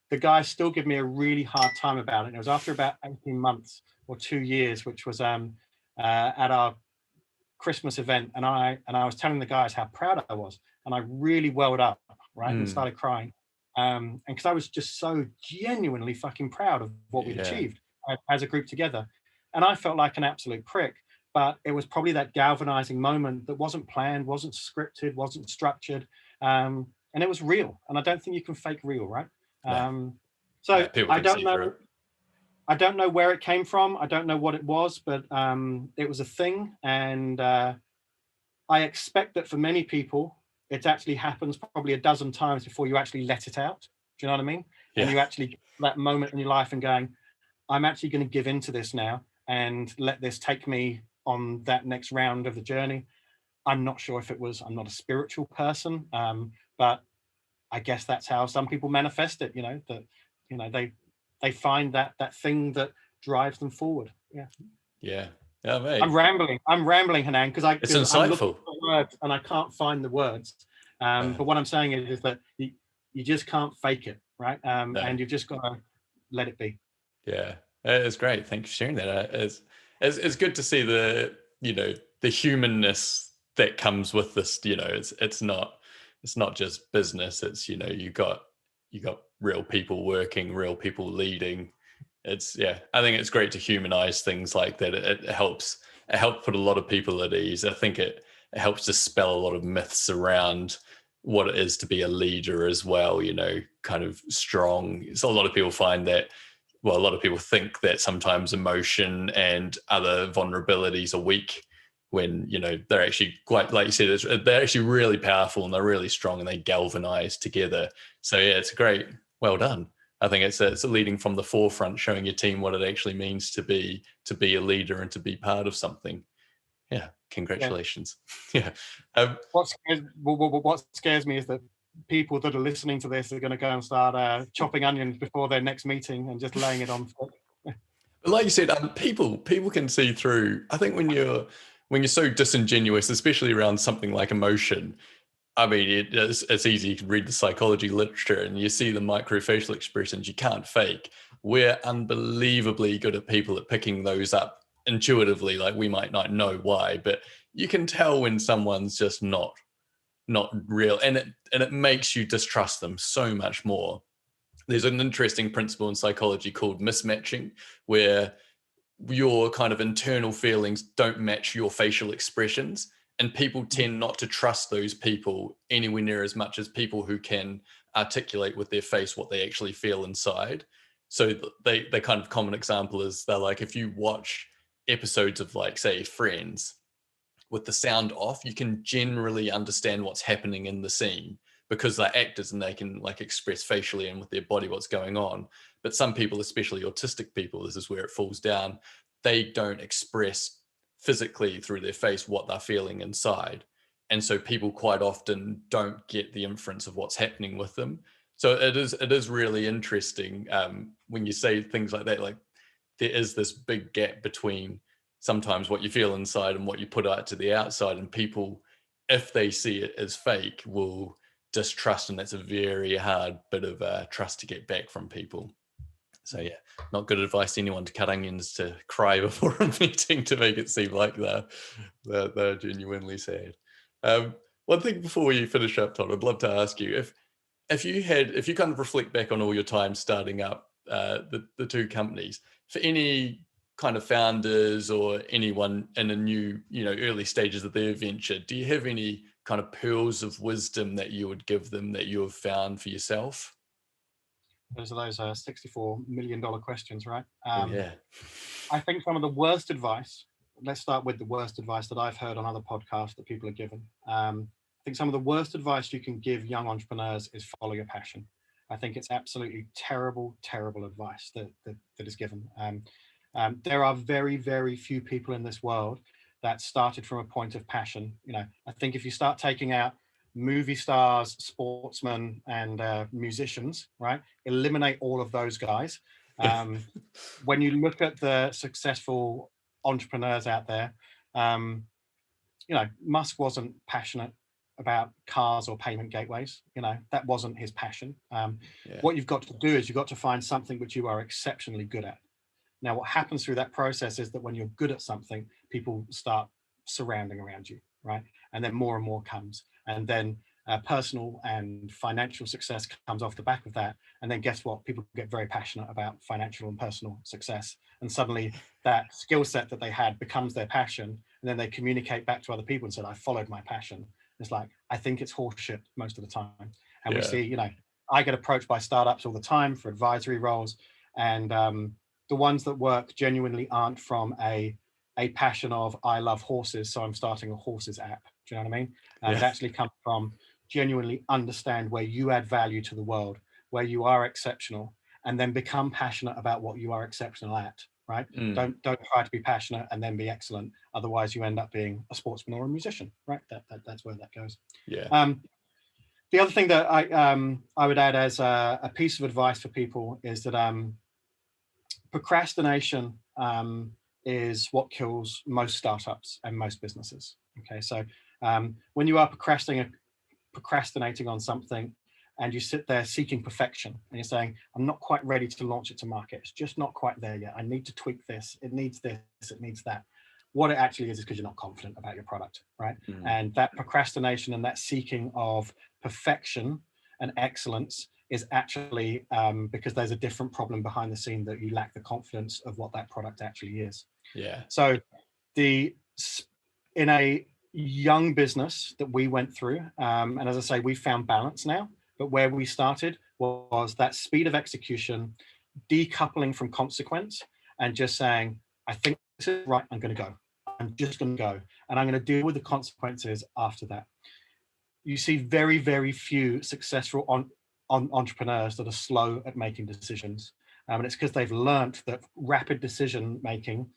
the guys still give me a really hard time about it. And it was after about 18 months or 2 years, which was at our Christmas event, and I was telling the guys how proud I was, and I really welled up, right, and started crying, and because I was just so genuinely fucking proud of what we'd achieved as a group together. And I felt like an absolute prick, but it was probably that galvanizing moment that wasn't planned, wasn't scripted, wasn't structured, and it was real. And I don't think you can fake real, right? So I don't know. I don't know where it came from. I don't know what it was, but it was a thing. And I expect that for many people, it actually happens probably a dozen times before you actually let it out. Do you know what I mean? And Yeah. you actually get that moment in your life and going, I'm actually going to give into this now and let this take me on that next round of the journey. I'm not sure if it was, I'm not a spiritual person, but I guess that's how some people manifest it, that, they find that thing that drives them forward. Yeah. Yeah. Yeah, mate. I'm rambling, Hanan, It's because I'm looking insightful. for words and I can't find the words. No, But what I'm saying is that you just can't fake it, right? no. And you've just got to let it be. Yeah, it's great. Thanks for sharing that. It's good to see the the humanness that comes with this. It's not just business. It's you got real people working, real people leading. I think it's great to humanize things like that. It helps put a lot of people at ease. I think it helps dispel a lot of myths around what it is to be a leader as well. Kind of strong. So a lot of people find that, well, a lot of people think that sometimes emotion and other vulnerabilities are weak when, they're actually quite, like you said, they're actually really powerful and they're really strong and they galvanize together. So yeah, it's great. Well done. I think it's leading from the forefront, showing your team what it actually means to be a leader and to be part of something. Yeah, Yeah. congratulations. Yeah. What scares me is that people that are listening to this are going to go and start chopping onions before their next meeting and just laying it on. Like you said, people can see through. I think when you're so disingenuous, especially around something like emotion, I mean, it's easy. You can read the psychology literature and you see the microfacial expressions you can't fake. We're unbelievably good at people at picking those up intuitively. Like, we might not know why, but you can tell when someone's just not real, and it makes you distrust them so much more. There's an interesting principle in psychology called mismatching, where your kind of internal feelings don't match your facial expressions, and people tend not to trust those people anywhere near as much as people who can articulate with their face what they actually feel inside. So they kind of common example is, they're like, if you watch episodes of, like, say, Friends with the sound off, you can generally understand what's happening in the scene because they're actors and they can, like, express facially and with their body what's going on. But some people, especially autistic people, this is where it falls down. They don't express physically through their face what they're feeling inside. And so people quite often don't get the inference of what's happening with them. So it is really interesting, when you say things like that, like, there is this big gap between sometimes what you feel inside and what you put out to the outside, and people, if they see it as fake, will distrust, and that's a very hard bit of trust to get back from people. So yeah, not good advice to anyone to cut onions to cry before a meeting to make it seem like they're genuinely sad. One thing before we finish up, Todd, I'd love to ask you, if you kind of reflect back on all your time starting up the two companies, for any kind of founders or anyone in a new, early stages of their venture, do you have any kind of pearls of wisdom that you would give them that you have found for yourself? Those are those $64 million questions, right? Oh yeah. I think some of the worst advice, let's start with the worst advice that I've heard on other podcasts that people are given. I think some of the worst advice you can give young entrepreneurs is follow your passion. I think it's absolutely terrible, terrible advice that is given. There are very, very few people in this world that started from a point of passion. I think if you start taking out movie stars, sportsmen, and musicians, right, eliminate all of those guys. When you look at the successful entrepreneurs out there, Musk wasn't passionate about cars or payment gateways. That wasn't his passion. Yeah. What you've got to do is you've got to find something which you are exceptionally good at. Now, what happens through that process is that when you're good at something, people start surrounding around you, right? And then more and more comes. And then personal and financial success comes off the back of that. And then guess what? People get very passionate about financial and personal success. And suddenly that skill set that they had becomes their passion. And then they communicate back to other people and said, I followed my passion. It's like, I think it's horseshit most of the time. And we Yeah. see, I get approached by startups all the time for advisory roles. And the ones that work genuinely aren't from a passion of I love horses, so I'm starting a horses app. Do you know what I mean? It actually comes from genuinely understand where you add value to the world, where you are exceptional, and then become passionate about what you are exceptional at. Right? Don't try to be passionate and then be excellent. Otherwise, you end up being a sportsman or a musician. Right? That's where that goes. Yeah. The other thing that I would add as a piece of advice for people is that procrastination is what kills most startups and most businesses. Okay, so when you are procrastinating on something and you sit there seeking perfection and you're saying, I'm not quite ready to launch it to market. It's just not quite there yet. I need to tweak this. It needs this. It needs that. What it actually is because you're not confident about your product, right? And that procrastination and that seeking of perfection and excellence is actually because there's a different problem behind the scene that you lack the confidence of what that product actually is. Yeah. So in a young business that we went through, and as I say, we found balance now, but where we started was that speed of execution, decoupling from consequence, and just saying, I think this is right, I'm going to go. I'm just going to go. And I'm going to deal with the consequences after that. You see very, very few successful entrepreneurs that are slow at making decisions. And it's because they've learned that rapid decision making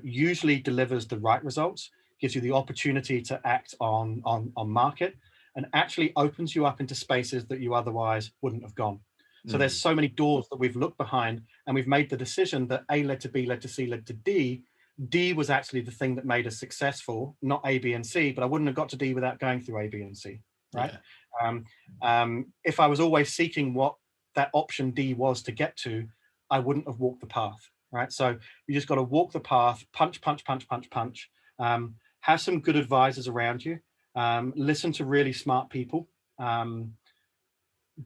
usually delivers the right results, gives you the opportunity to act on market, and actually opens you up into spaces that you otherwise wouldn't have gone. So there's so many doors that we've looked behind, and we've made the decision that A led to B, led to C, led to D. D was actually the thing that made us successful, not A, B, and C, but I wouldn't have got to D without going through A, B, and C, right? Yeah. If I was always seeking what that option D was to get to, I wouldn't have walked the path, right? So you just got to walk the path, punch, punch, punch, punch, punch. Have some good advisors around you. Listen to really smart people.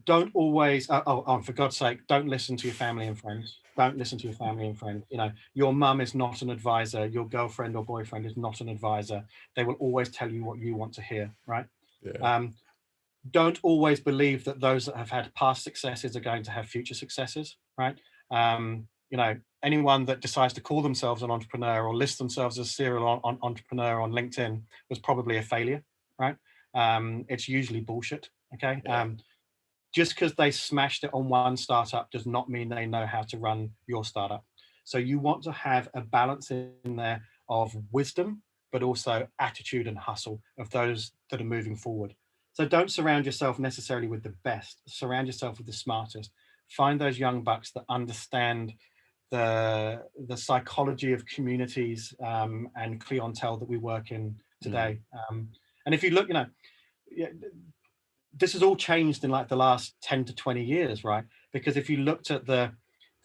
Don't always, for God's sake, don't listen to your family and friends. Don't listen to your family and friends. You know, your mum is not an advisor. Your girlfriend or boyfriend is not an advisor. They will always tell you what you want to hear, right? Yeah. Don't always believe that those that have had past successes are going to have future successes, right? You know, anyone that decides to call themselves an entrepreneur or list themselves as a serial entrepreneur on LinkedIn was probably a failure, right? It's usually bullshit, okay? Yeah. Just because they smashed it on one startup does not mean they know how to run your startup. So you want to have a balance in there of wisdom, but also attitude and hustle of those that are moving forward. So don't surround yourself necessarily with the best. Surround yourself with the smartest. Find those young bucks that understand the psychology of communities and clientele that we work in today. And if you look, you know, this has all changed in like the last 10 to 20 years, right? Because if you looked at the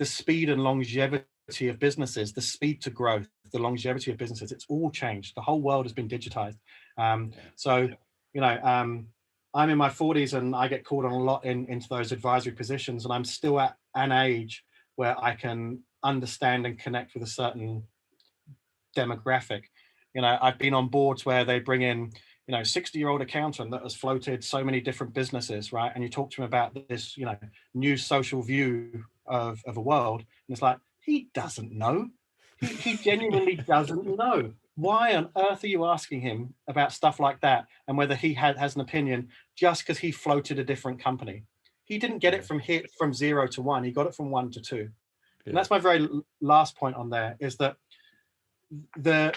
speed and longevity of businesses, the speed to growth, the longevity of businesses, it's all changed. The whole world has been digitized. So, you know, I'm in my 40s and I get called on a lot into those advisory positions, and I'm still at an age where I can understand and connect with a certain demographic. You know, I've been on boards where they bring in, you know, 60-year-old accountant that has floated so many different businesses, right? And you talk to him about this, you know, new social view of a world, and it's like, he doesn't know. He genuinely doesn't know. Why on earth are you asking him about stuff like that and whether he has an opinion just because he floated a different company? He didn't get it from 0 to 1. He got it from 1 to 2. And that's my very last point on there, is that the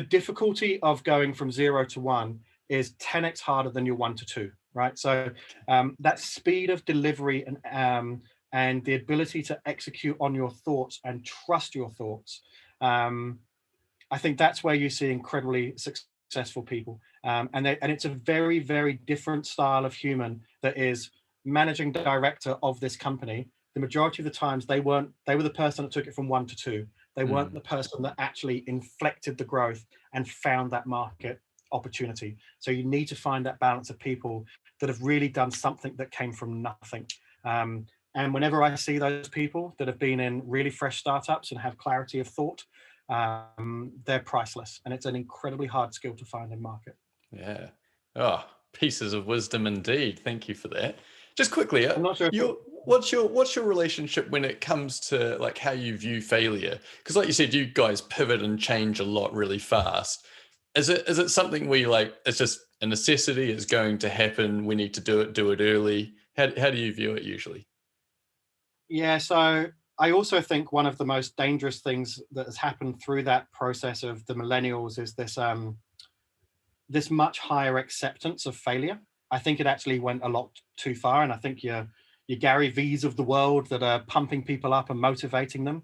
difficulty of going from 0 to 1 is 10x harder than your 1 to 2, right? So that speed of delivery and the ability to execute on your thoughts and trust your thoughts, I think that's where you see incredibly successful people. And it's a very, very different style of human that is managing director of this company. The majority of the times they were the person that took it from 1 to 2. They weren't the person that actually inflected the growth and found that market opportunity. So you need to find that balance of people that have really done something that came from nothing. And whenever I see those people that have been in really fresh startups and have clarity of thought, they're priceless. And it's an incredibly hard skill to find in market. Yeah. Oh, pieces of wisdom indeed. Thank you for that. Just quickly, I'm not sure. what's your relationship when it comes to like how you view failure? Because like you said, you guys pivot and change a lot really fast. Is it something where you like it's just a necessity? It's going to happen. We need to do it early. How do you view it usually? Yeah, so I also think one of the most dangerous things that has happened through that process of the millennials is this much higher acceptance of failure. I think it actually went a lot too far, and I think your Gary V's of the world that are pumping people up and motivating them.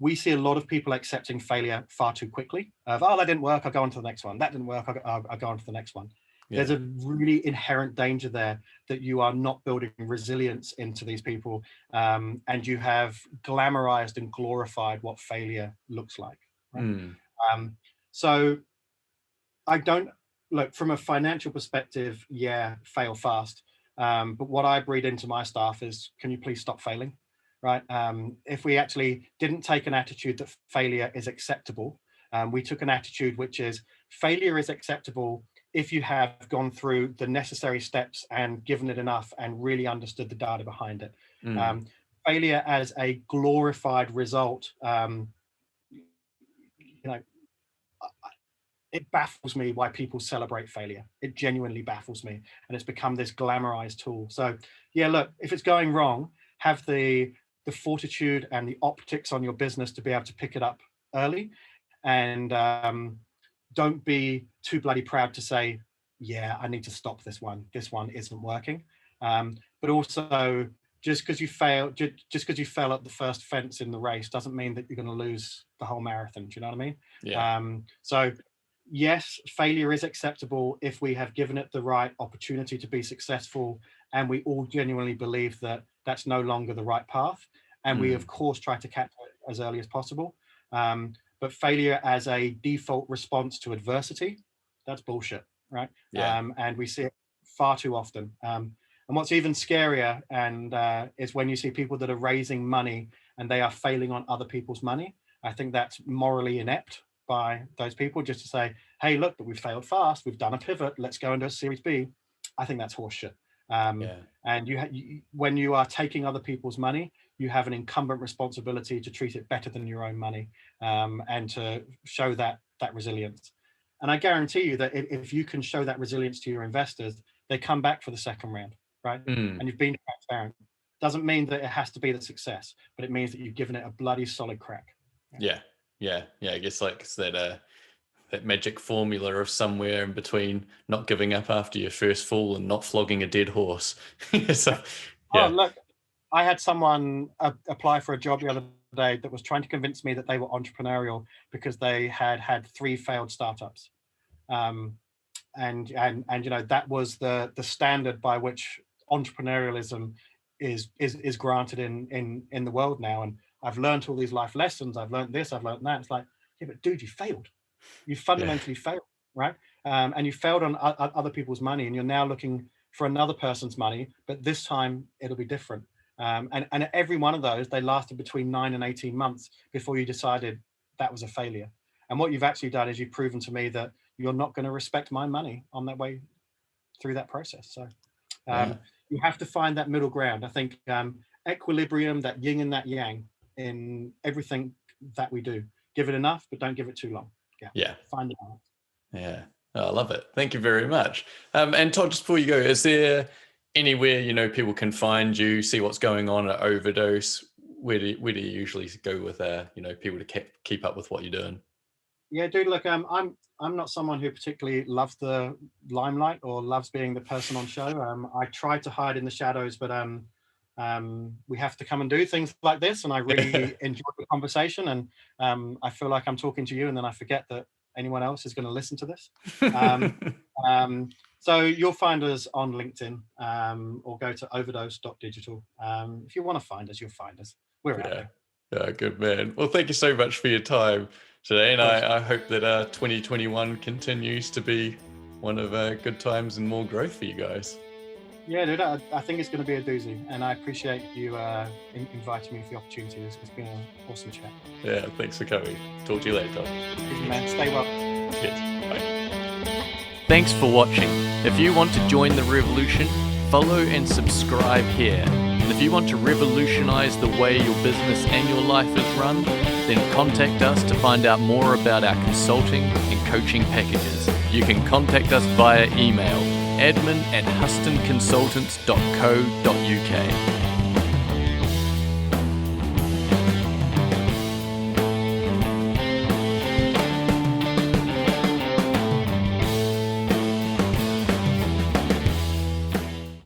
We see a lot of people accepting failure far too quickly. Of, oh, that didn't work, I'll go on to the next one. That didn't work, I'll go on to the next one. Yeah. There's a really inherent danger there that you are not building resilience into these people, and you have glamorized and glorified what failure looks like. Right? So I don't look from a financial perspective. Yeah, fail fast. But what I breed into my staff is, can you please stop failing? Right. If we actually didn't take an attitude that failure is acceptable, we took an attitude which is failure is acceptable if you have gone through the necessary steps and given it enough and really understood the data behind it. Failure as a glorified result, it baffles me why people celebrate failure. It genuinely baffles me. And it's become this glamorized tool. So yeah, look, if it's going wrong, have the fortitude and the optics on your business to be able to pick it up early. And don't be too bloody proud to say, yeah, I need to stop this one. This one isn't working. But also, just because you fail, just because you fell at the first fence in the race doesn't mean that you're going to lose the whole marathon. Do you know what I mean? Yeah. So yes, failure is acceptable if we have given it the right opportunity to be successful, and we all genuinely believe that that's no longer the right path. And we, of course, try to catch it as early as possible. But failure as a default response to adversity, that's bullshit, right? Yeah. And we see it far too often. And what's even scarier is when you see people that are raising money and they are failing on other people's money. I think that's morally inept by those people, just to say, hey, look, but we failed fast. We've done a pivot. Let's go into a Series B. I think that's horseshit. And when you are taking other people's money, you have an incumbent responsibility to treat it better than your own money, and to show that resilience. And I guarantee you that if you can show that resilience to your investors, they come back for the second round, right? And you've been transparent. Doesn't mean that it has to be the success, but it means that you've given it a bloody solid crack. Yeah. I guess like it's that magic formula of somewhere in between not giving up after your first fall and not flogging a dead horse. Oh, look, I had someone apply for a job the other day that was trying to convince me that they were entrepreneurial because they had 3 failed startups. And that was the standard by which entrepreneurialism is granted in the world now. And I've learned all these life lessons. I've learned this, I've learned that. It's like, yeah, but dude, you failed. You fundamentally failed, right? And you failed on other people's money, and you're now looking for another person's money, but this time it'll be different. And every one of those, they lasted between 9 and 18 months before you decided that was a failure. And what you've actually done is you've proven to me that you're not going to respect my money on that way through that process. So you have to find that middle ground. I think equilibrium, that yin and that yang in everything that we do. Give it enough, but don't give it too long. Yeah. Find it out. Yeah. Oh, I love it. Thank you very much. And Todd, just before you go, is there anywhere, people can find you, see what's going on at Overdose? Where do you usually go with, people to keep up with what you're doing? Yeah, dude, look, I'm not someone who particularly loves the limelight or loves being the person on show. I try to hide in the shadows, but we have to come and do things like this, and I really enjoy the conversation, and I feel like I'm talking to you, and then I forget that anyone else is going to listen to this. So you'll find us on LinkedIn, or go to overdose.digital. If you want to find us, you'll find us. We're out there. Yeah, good man. Well, thank you so much for your time today, and I hope that 2021 continues to be one of good times and more growth for you guys. Yeah, dude, I think it's going to be a doozy, and I appreciate you inviting me for the opportunity. It's been an awesome chat. Yeah, thanks for coming. Talk to you later. Man, stay well. Cheers. Bye. Thanks for watching. If you want to join the revolution, follow and subscribe here. And if you want to revolutionize the way your business and your life is run, then contact us to find out more about our consulting and coaching packages. You can contact us via email, admin@hustonconsultants.co.uk.